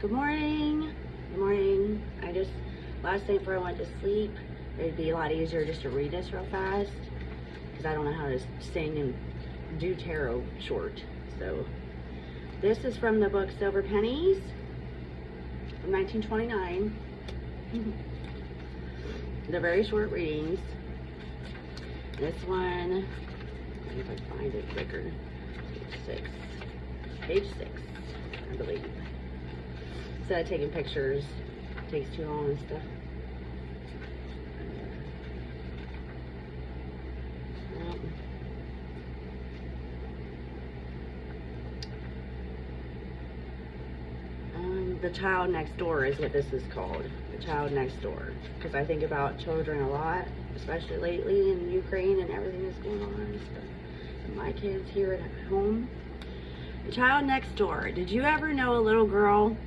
Good morning. Good morning. Last night before I went to sleep, it'd be a lot easier just to read this real fast because I don't know how to sing and do tarot short. So this is from the book Silver Pennies from 1929. They're very short readings. This one, let me see if I can find it quicker. Page 6, I believe. Instead of taking pictures, it takes too long and stuff. The Child Next Door is what this is called. The Child Next Door. Because I think about children a lot, especially lately in Ukraine and everything that's going on and stuff. And my kids here at home. The Child Next Door. Did you ever know a little girl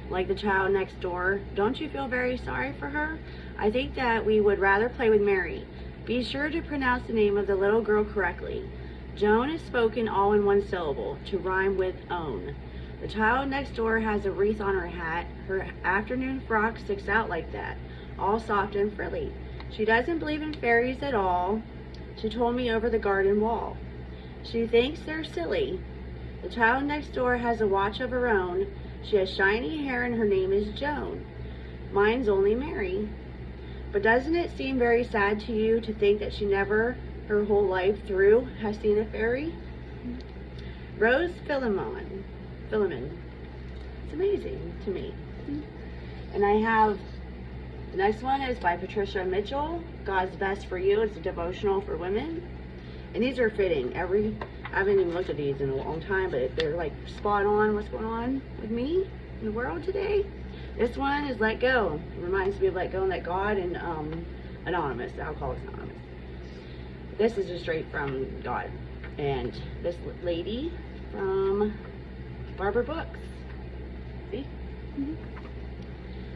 like the child next door? Don't you feel very sorry for her? I think that we would rather play with Mary. Be sure to pronounce the name of the little girl correctly. Joan is spoken all in one syllable, to rhyme with own. The child next door has a wreath on her hat. Her afternoon frock sticks out like that, all soft and frilly. She doesn't believe in fairies at all. She told me over the garden wall. She thinks they're silly. The child next door has a watch of her own. She has shiny hair and her name is Joan. Mine's only Mary. But doesn't it seem very sad to you to think that she never, her whole life through, has seen a fairy? Rose Philemon. It's amazing to me. And I have, the next one is by Patricia Mitchell, God's Best for You. It's a devotional for women. And these are fitting. I haven't even looked at these in a long time, but they're like spot on what's going on with me in the world today. This one is Let Go. It reminds me of Let Go and Let God and Anonymous, Alcoholics Anonymous. This is just straight from God. And this lady from Barbara Books. See?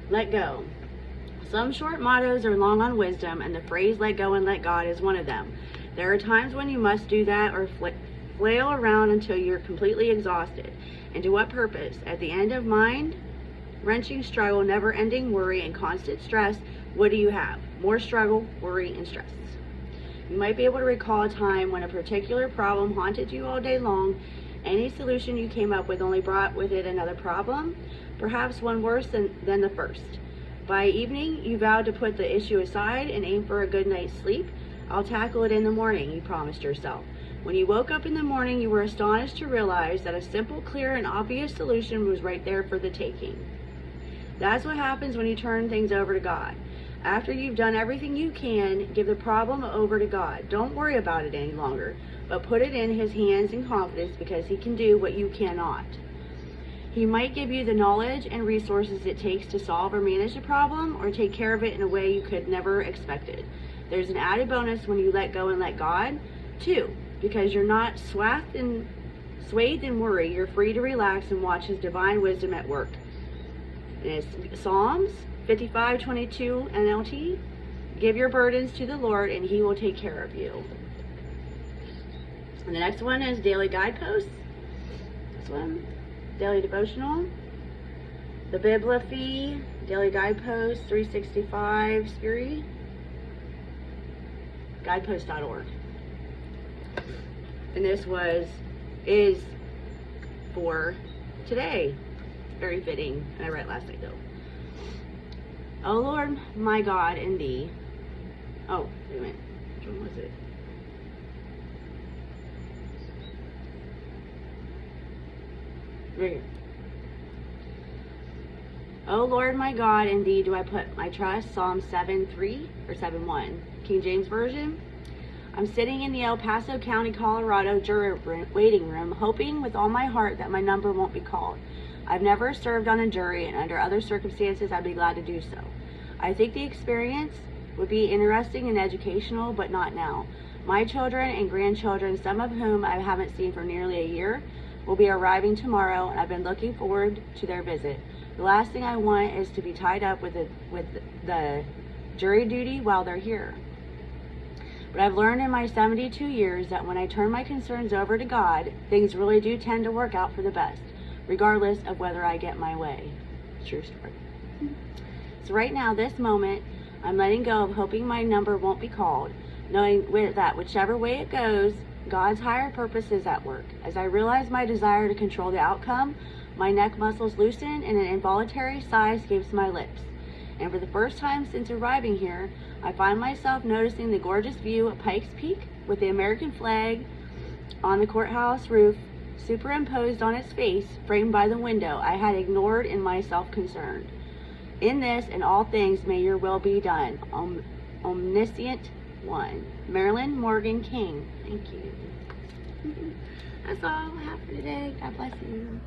Let go. Some short mottos are long on wisdom, and the phrase let go and let God is one of them. There are times when you must do that or flail around until you're completely exhausted. And to what purpose? At the end of mind-wrenching struggle, never-ending worry, and constant stress, what do you have? More struggle, worry, and stress. You might be able to recall a time when a particular problem haunted you all day long. Any solution you came up with only brought with it another problem, perhaps one worse than the first. By evening, you vowed to put the issue aside and aim for a good night's sleep. I'll tackle it in the morning, you promised yourself. When you woke up in the morning, you were astonished to realize that a simple, clear, and obvious solution was right there for the taking. That's what happens when you turn things over to God. After you've done everything you can, give the problem over to God. Don't worry about it any longer, but put it in His hands in confidence because He can do what you cannot. He might give you the knowledge and resources it takes to solve or manage the problem or take care of it in a way you could never expected. There's an added bonus when you let go and let God, too, because you're not swathed in worry. You're free to relax and watch His divine wisdom at work. And it's Psalms 55:22 NLT. Give your burdens to the Lord and He will take care of you. And the next one is Daily Guideposts. This one, Daily Devotional. The Bibliophy, Daily Guideposts 365 Spiri. Guidepost.org. And this is for today. Very fitting. And I read it last night though. Oh Lord, my God, in thee. Oh, wait a minute. Which one was it? Right here. Oh Lord, my God, in thee do I put my trust. Psalm 7:3 or 7:1. King James Version. I'm sitting in the El Paso County, Colorado jury waiting room, hoping with all my heart that my number won't be called. I've never served on a jury, and under other circumstances, I'd be glad to do so. I think the experience would be interesting and educational, but not now. My children and grandchildren, some of whom I haven't seen for nearly a year, will be arriving tomorrow, and I've been looking forward to their visit. The last thing I want is to be tied up with the jury duty while they're here. But I've learned in my 72 years that when I turn my concerns over to God, things really do tend to work out for the best, regardless of whether I get my way. True story. So right now, this moment, I'm letting go of hoping my number won't be called, knowing that whichever way it goes, God's higher purpose is at work. As I realize my desire to control the outcome, my neck muscles loosen and an involuntary sigh escapes my lips. And for the first time since arriving here, I find myself noticing the gorgeous view of Pikes Peak with the American flag on the courthouse roof superimposed on its face, framed by the window I had ignored in my self-concern. In this and all things may your will be done. Omniscient One. Marilyn Morgan King. Thank you. That's all I have for today. God bless you.